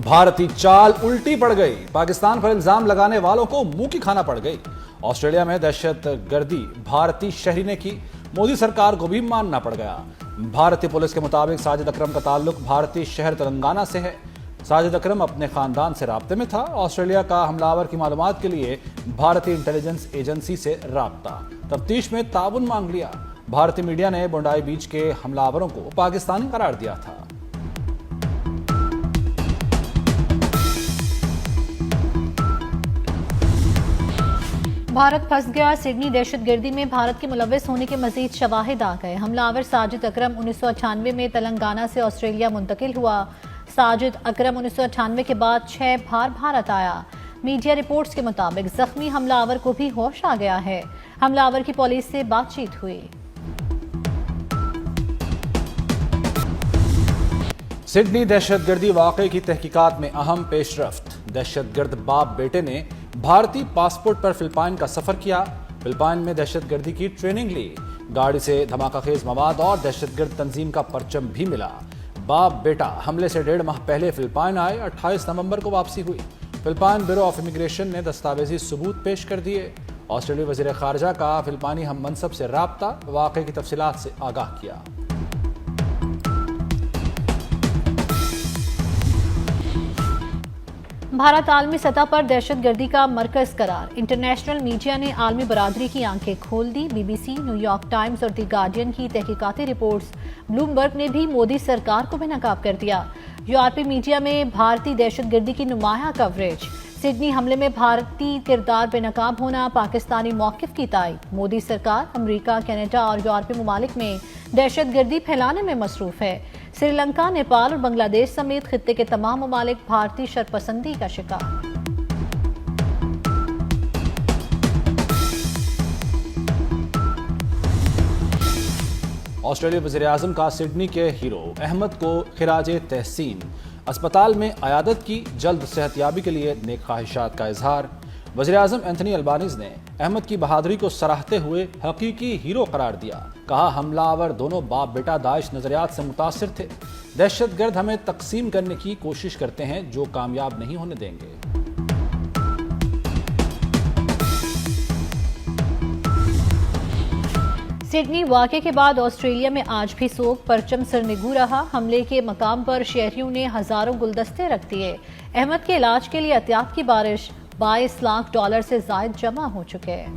भारतीय चाल उल्टी पड़ गई। पाकिस्तान पर इल्जाम लगाने वालों को मुंह की खाना पड़ गई। ऑस्ट्रेलिया में दहशतगर्दी भारतीय शहरी ने की, मोदी सरकार को भी मानना पड़ गया। भारतीय पुलिस के मुताबिक साजिद अकरम का ताल्लुक भारतीय शहर तेलंगाना से है। साजिद अकरम अपने खानदान से राब्ते में था। ऑस्ट्रेलिया का हमलावर की मालूमात के लिए भारतीय इंटेलिजेंस एजेंसी से राब्ता, तफ्तीश में ताउन मांग लिया। भारतीय मीडिया ने बोंडाई बीच के हमलावरों को पाकिस्तानी करार दिया था। भारत फंस गया। सिडनी दहशतगर्दी में भारत के मुलव्विस होने के मजीद शवाहिद आ गए। हमलावर साजिद अकरम 1998 में तेलंगाना से ऑस्ट्रेलिया मुंतकिल हुआ। साजिद अकरम 1998 के बाद 6 बार भारत आया। मीडिया रिपोर्ट्स के मुताबिक जख्मी हमलावर को भी होश आ गया है। हमलावर की पुलिस से बातचीत हुई। सिडनी दहशतगर्दी वाकये की तहकीकात में अहम पेशरफ्त। दहशतगर्द बाप बेटे ने भारतीय पासपोर्ट पर फिलिपाइन का सफर किया। फिलिपाइन में दहशतगर्दी की ट्रेनिंग ली। गाड़ी से धमाकाखेज मवाद और दहशतगर्द तंजीम का परचम भी मिला। बाप बेटा हमले से 1.5 माह पहले फिलिपाइन आए। 28 नवंबर को वापसी हुई। फिलिपाइन ब्यूरो ऑफ इमिग्रेशन ने दस्तावेजी सबूत पेश कर दिए। ऑस्ट्रेलियाई वजीर खारजा का फिलिपाइनी हम मनसब से राब्ता, वाकये की तफसीलात से आगाह किया। भारत आलमी सतह पर दहशतगर्दी का मरकज करार। इंटरनेशनल मीडिया ने आलमी बरादरी की आंखें खोल दी। BBC, न्यूयॉर्क टाइम्स और द गार्डियन की तहकीकाती रिपोर्ट्स। ब्लूमबर्ग ने भी मोदी सरकार को बेनकाब कर दिया। यूरोपीय मीडिया में भारतीय दहशतगर्दी की नुमाया कवरेज। सिडनी हमले में भारतीय किरदार बेनकाब होना, पाकिस्तानी मौक़िफ़ की तायीद। मोदी सरकार अमरीका, कनाडा और यूरोपीय ममालिक में दहशतगर्दी फैलाने में मसरूफ है। श्रीलंका, नेपाल और बांग्लादेश समेत खित्ते के तमाम ममालिक भारतीय शरपसंदी का शिकार। ऑस्ट्रेलियाई वज़ीर-ए-आज़म का सिडनी के हीरो अहमद को खिराजे तहसीन। अस्पताल में अयादत की, जल्द सेहतयाबी के लिए नेक ख्वाहिशात का इजहार। वज़ीर-ए-आज़म एंथनी अल्बानीज़ ने अहमद की बहादुरी को सराहते हुए हकीकी हीरो करार दिया। कहा, हमलावर दोनों बाप बेटा दाइश नजरियात से मुतासिर थे। दहशतगर्द हमें तकसीम करने की कोशिश करते हैं, जो कामयाब नहीं होने देंगे। सिडनी वाक़े के बाद ऑस्ट्रेलिया में आज भी सोग, परचम सरनिगू रहा। हमले के मकाम पर शहरियों ने हजारों गुलदस्ते रख दिए। अहमद के इलाज के लिए एहतियात की बारिश। $22 लाख से जायद जमा हो चुके हैं।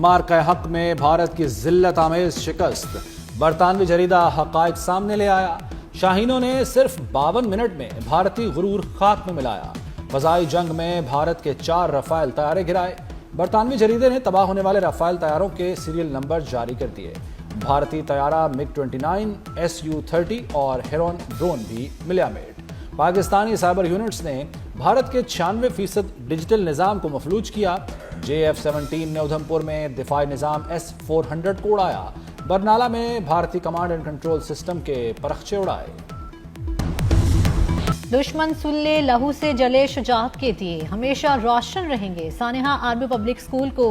मार्का हक में भारत की जिल्लत आमेज शिकस्त। बरतानवी जरीदा हकायक सामने ले आया। शाहीनों ने सिर्फ 52 मिनट में भारतीय गुरूर खाक में मिलाया। फजाई जंग में भारत के 4 रफाल तैयारे गिराए। बरतानवी जरीदे ने तबाह होने वाले रफाल तैयारों के सीरियल नंबर जारी कर दिए। भारतीय तैयारा MiG-29, Su-30 और हेरोन ड्रोन भी मिला मेट। पाकिस्तानी साइबर यूनिट्स ने भारत के 96% डिजिटल निज़ाम को मफलूज किया। JF-17 ने उधमपुर में दिफाई निज़ाम S-400 को उड़ाया। बरनाला में भारतीय कमांड एंड कंट्रोल सिस्टम के परखचे उड़ाए। दुश्मन सुल्ले लहू से जले शुजाअत के दिए, हमेशा रोशन रहेंगे। सानेहा आर्मी पब्लिक स्कूल को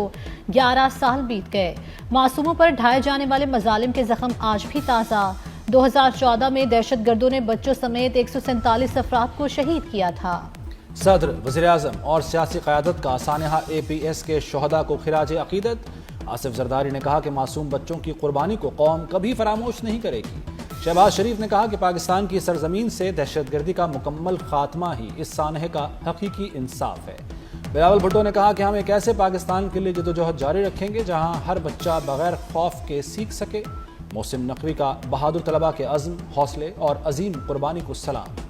11 साल बीत गए। मासूमों पर ढाए जाने वाले मजालिम के जख्म आज भी ताज़ा। 2014 में दहशतगर्दों ने बच्चों समेत 147 अफराद को शहीद किया था। सदर, वज़ीर-ए-आज़म और सियासी क़यादत का सानेहा APS के शोहदा को खिराज अक़ीदत। आसिफ जरदारी ने कहा कि मासूम बच्चों की कुर्बानी को कौम कभी फरामोश नहीं करेगी। शहबाज शरीफ ने कहा कि पाकिस्तान की सरजमीन से दहशतगर्दी का मुकम्मल खात्मा ही इस सानहे का हकीकी इंसाफ है। बिलावल भुट्टो ने कहा कि हम एक ऐसे पाकिस्तान के लिए जदोजहद जारी रखेंगे जहां हर बच्चा बगैर खौफ के सीख सके। मोहसिन नकवी का बहादुर तलबा के अज़्म, हौसले और अजीम कुर्बानी को सलाम।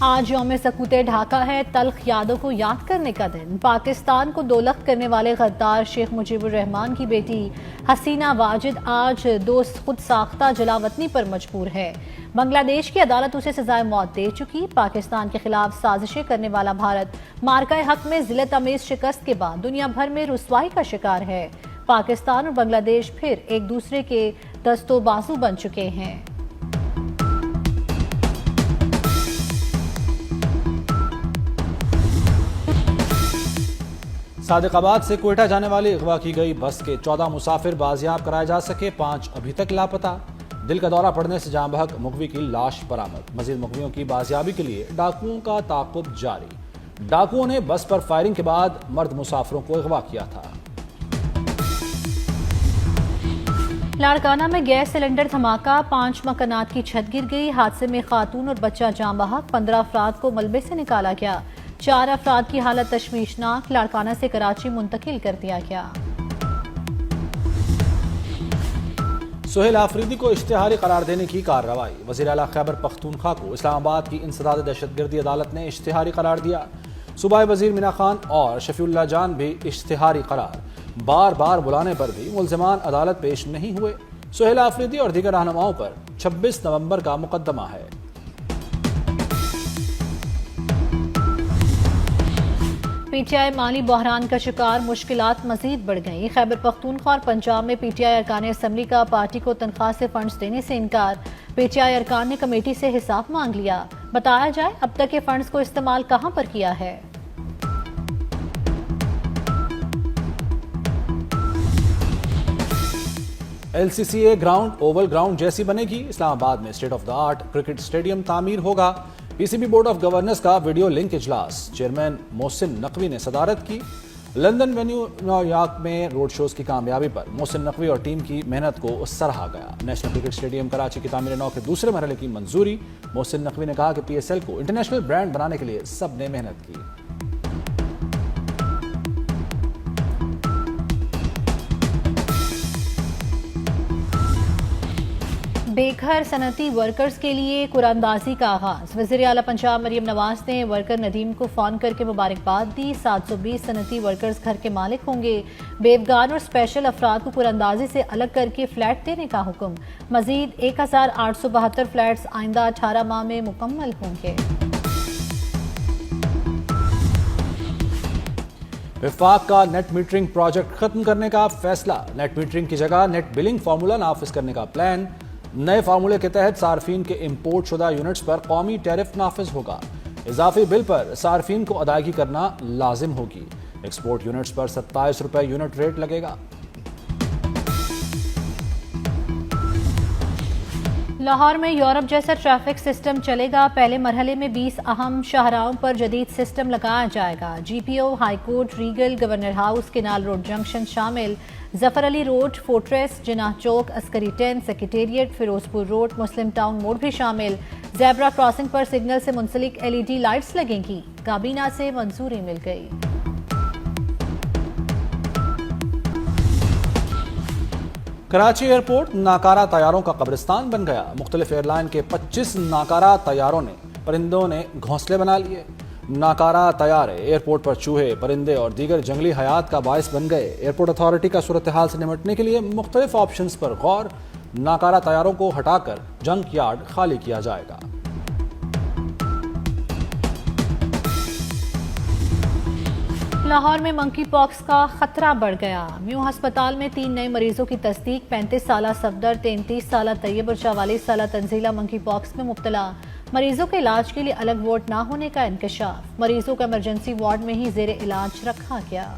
आज यौम सकूते ढाका है, तल्ख यादों को याद करने का दिन। पाकिस्तान को दोलख करने वाले गद्दार शेख मुजीबुर रहमान की बेटी हसीना वाजिद आज खुद साख्ता जलावतनी पर मजबूर है। बांग्लादेश की अदालत उसे सजाए मौत दे चुकी। पाकिस्तान के खिलाफ साजिशें करने वाला भारत मार्का हक में जिल्लत आमेज शिकस्त के बाद दुनिया भर में रुसवाई का शिकार है। पाकिस्तान और बांग्लादेश फिर एक दूसरे के दस्तो बाजू बन चुके हैं। صادق آباد سے کوئٹہ جانے والی اغوا کی گئی بس کے 14 مسافر بازیاب کرائے جا سکے، 5 ابھی تک لاپتہ۔ دل کا دورہ پڑنے سے جاں بحق مغوی کی لاش برآمد، مزید مغویوں کی بازیابی کے لیے ڈاکوؤں کا تعاقب جاری۔ ڈاکوؤں نے بس پر فائرنگ کے بعد مرد مسافروں کو اغوا کیا تھا۔ لاڑکانہ میں گیس سلنڈر دھماکہ، 5 مکانات کی چھت گر گئی، حادثے میں خاتون اور بچہ جاں بحق، 15 افراد کو ملبے سے نکالا گیا، 4 افراد کی حالت تشویشناک، لاڑکانہ سے کراچی منتقل کر دیا گیا۔ سہیل آفریدی کو اشتہاری قرار دینے کی کارروائی، وزیر اعلیٰ خیبر پختونخوا کو اسلام آباد کی انسداد دہشت گردی عدالت نے اشتہاری قرار دیا۔ صوبائی وزیر مینا خان اور شفیع اللہ جان بھی اشتہاری قرار، بار بار بلانے پر بھی ملزمان عدالت پیش نہیں ہوئے۔ سہیل آفریدی اور دیگر رہنماؤں پر 26 نومبر کا مقدمہ ہے۔ پی ٹی آئی مالی بحران کا شکار، مشکلات مزید بڑھ گئیں، خیبر پختونخوا اور پنجاب میں پی ٹی آئی ارکان اسمبلی کا پارٹی کو تنخواہ سے فنڈز دینے سے انکار، پی ٹی آئی ارکان نے کمیٹی سے حساب مانگ لیا، بتایا جائے اب تک کے فنڈز کو استعمال کہاں پر کیا ہے۔ L C C A ground oval ground جیسی بنے گی، اسلام آباد میں state of the art cricket stadium تعمیر ہوگا۔ P C B board of governors کا ویڈیو لنک اجلاس، چیئرمین محسن نقوی نے صدارت کی۔ لندن وینیو نیو یارک میں روڈ شوز کی کامیابی پر محسن نقوی اور ٹیم کی محنت کو سراہا گیا۔ نیشنل کرکٹ اسٹیڈیم کراچی کی تعمیر نو کے دوسرے مرحلے کی منظوری، محسن نقوی نے کہا کہ پی ایس ایل کو انٹرنیشنل برانڈ بنانے کے لیے سب نے محنت کی۔ بے گھر صنعتی ورکرز کے لیے قرآن اندازی کا آغاز، وزیر اعلیٰ پنجاب مریم نواز نے ورکر ندیم کو فون کر کے مبارکباد دی، 720 صنعتی ورکرز گھر کے مالک ہوں گے، بے افغان اور اسپیشل افراد کو قرآن اندازی سے الگ کر کے فلیٹ دینے کا حکم، مزید 1872 فلیٹس آئندہ 18 ماہ میں مکمل ہوں گے۔ وفاق کا نیٹ میٹرنگ پروجیکٹ ختم کرنے کا فیصلہ، نیٹ میٹرنگ کی جگہ نیٹ بلنگ فارمولا نافذ کرنے کا پلان، نئے فارمولے کے تحت صارفین کے امپورٹ شدہ یونٹس پر قومی ٹیرف نافذ ہوگا، اضافی بل پر صارفین کو ادائیگی کرنا لازم ہوگی، ایکسپورٹ یونٹس پر 27 روپے یونٹ ریٹ لگے گا۔ لاہور میں یورپ جیسا ٹریفک سسٹم چلے گا، پہلے مرحلے میں 20 اہم شاہراہوں پر جدید سسٹم لگایا جائے گا، G P O, high court, Regal, governor house, canal road junction شامل، Zafar Ali road, fortress, Jinnah chowk, Askari 10، secretariat, Ferozepur road, Muslim town موڑ بھی شامل، زیبرا کراسنگ پر سگنل سے منسلک ایل ای ڈی لائٹس لگیں گی، کابینہ سے منظوری مل گئی۔ کراچی ایئرپورٹ ناکارہ طیاروں کا قبرستان بن گیا، مختلف ایئر لائن کے 25 ناکارہ طیاروں نے پرندوں نے گھونسلے بنا لیے۔ ناکارہ طیارے ایئرپورٹ پر چوہے، پرندے اور دیگر جنگلی حیات کا باعث بن گئے۔ ایئرپورٹ اتھارٹی کا صورتحال سے نمٹنے کے لیے مختلف آپشنز پر غور، ناکارہ طیاروں کو ہٹا کر جنک یارڈ خالی کیا جائے گا۔ لاہور میں منکی پاکس کا خطرہ بڑھ گیا، میو ہسپتال میں 3 نئے مریضوں کی تصدیق، 35 سالہ صفدر، 33 سالہ طیب اور 44 سالہ تنزیلہ منکی پاکس میں مبتلا، مریضوں کے علاج کے لیے الگ وارڈ نہ ہونے کا انکشاف، مریضوں کو ایمرجنسی وارڈ میں ہی زیر علاج رکھا گیا۔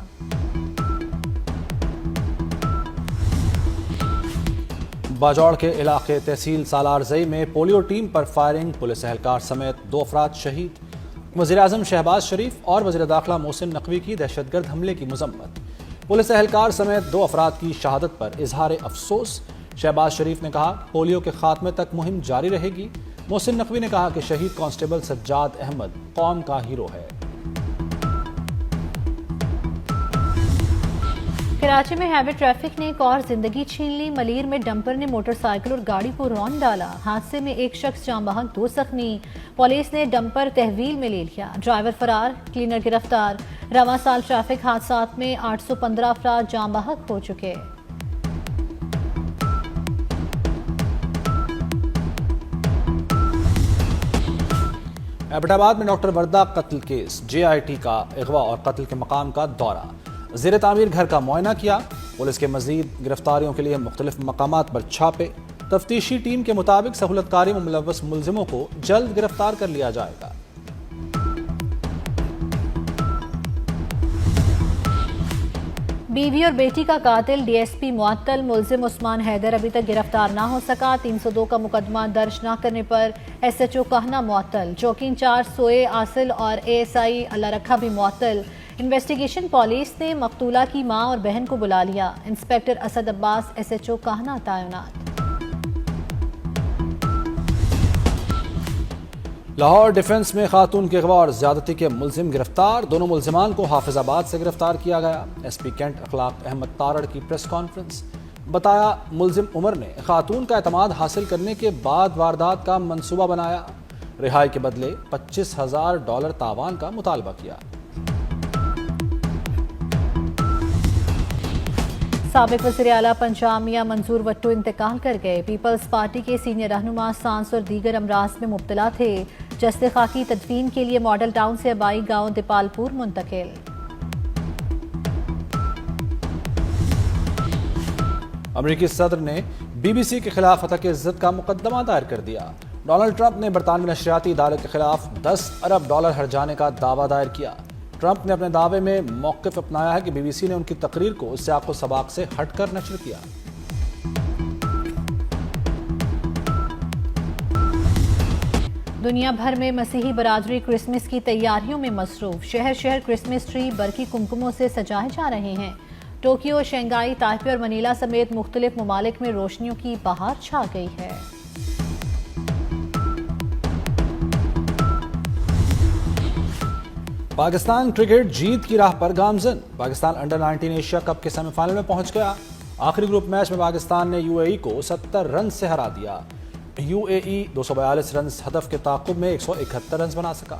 باجوڑ کے علاقے تحصیل سالار زئی میں پولیو ٹیم پر فائرنگ، پولیس اہلکار سمیت 2 افراد شہید، وزیراعظم شہباز شریف اور وزیر داخلہ محسن نقوی کی دہشت گرد حملے کی مذمت، پولیس اہلکار سمیت 2 افراد کی شہادت پر اظہار افسوس، شہباز شریف نے کہا پولیو کے خاتمے تک مہم جاری رہے گی، محسن نقوی نے کہا کہ شہید کانسٹیبل سجاد احمد قوم کا ہیرو ہے۔ کراچی میں ہیوی ٹریفک نے ایک اور زندگی چھین لی، ملیر میں ڈمپر نے موٹر سائیکل اور گاڑی کو رون ڈالا، حادثے میں ایک شخص جاں بحق 2 زخمی، پولیس نے ڈمپر تحویل میں لے لیا، ڈرائیور فرار، کلینر گرفتار، رواں سال ٹریفک حادثات میں 815 افراد جاں بحق ہو چکے۔ ایبٹ آباد میں ڈاکٹر وردہ قتل کیس، جے آئی ٹی کا اغوا اور قتل کے مقام کا دورہ، زیر تعمیر گھر کا معائنہ کیا، پولیس کے مزید گرفتاریوں کے لیے مختلف مقامات پر چھاپے، تفتیشی ٹیم کے مطابق سہولت کاری میں ملوث ملزموں کو جلد گرفتار کر لیا جائے گا۔ बीवी और बेटी का कातिल डीएसपी मुअत्तल, मुलजिम उस्मान हैदर अभी तक गिरफ्तार ना हो सका। 302 का मुकदमा दर्ज न करने पर एसएचओ कहना मुअत्तल, चौकी इंचार्ज सोए आसिल और एएसआई अल्लाह रखा भी मुअत्तल। इन्वेस्टिगेशन पुलिस ने मकतूला की मां और बहन को बुला लिया। इंस्पेक्टर असद अब्बास एसएचओ कहना तैनात। लाहौर डिफेंस में खातून के अगवा और ज्यादती के मुलजिम गिरफ्तार। दोनों मुलजिमान को हाफिजाबाद से गिरफ्तार किया गया। एसपी कैंट अखलाक अहमद तारड़ की प्रेस कॉन्फ्रेंस। बताया, मुलजिम उमर ने खातून का एतमाद हासिल करने के बाद वारदात का मंसूबा बनाया। रिहाई के बदले $25,000 तावान का मुतालबा किया। साबिक वज़ीर आला पंजाब मियां मंजूर वट्टू इंतकाल कर गए। पीपल्स पार्टी के सीनियर रहनुमा सांस और दीगर अमराज में मुब्तला थे। जस्ते खाकी तदफीन के लिए मॉडल टाउन से आबाई गांव दीपालपुर मुंतकिल। अमरीकी सदर ने बीबीसी के खिलाफ हतक इज्जत का मुकदमा दायर कर दिया। डोनाल्ड ट्रंप ने बरतानवी नशरियाती इदारे के खिलाफ $10 अरब हर्जाने का दावा दायर किया। ट्रंप ने अपने दावे में मौक़िफ़ अपनाया है कि बीबीसी ने उनकी तकरीर को सियाक़ो सबाक़ से हटकर नशर किया। दुनिया भर में मसीही बरादरी क्रिसमस की तैयारियों में मसरूफ। शहर शहर क्रिसमस ट्री बरकी कुमकुमों से सजाए जा रहे हैं। टोक्यो, शंघाई, ताइपे और मनीला समेत मुख्तलिफ ममालिक में रोशनियों की बहार छा गई है। पाकिस्तान क्रिकेट जीत की राह पर गामजन। पाकिस्तान अंडर 19 एशिया कप के सेमीफाइनल में पहुंच गया। आखिरी ग्रुप मैच में पाकिस्तान ने यूएई को 70 रन से हरा दिया। यूएई 242 रन हदफ के ताक़ुब में 171 रन बना सका।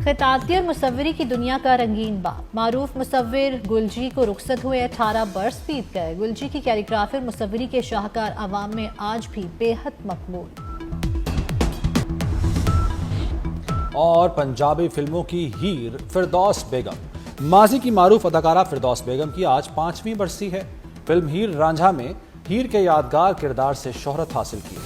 खिताती और मुसव्वरी की दुनिया का रंगीन बाप। मारूफ मुसव्विर गुलजी को रुखसत हुए 18 बरस बीत गए। गुलजी की कैलीग्राफी और मुसव्वरी के शाहकार आवाम में आज भी बेहद मकबूल। और पंजाबी फिल्मों की हीर फिरदौस बेगम। माजी की मारूफ अदाकारा फिरदौस बेगम की आज 5वीं बरसी है। फिल्म हीर रांझा में हीर के यादगार किरदार से शोहरत हासिल की।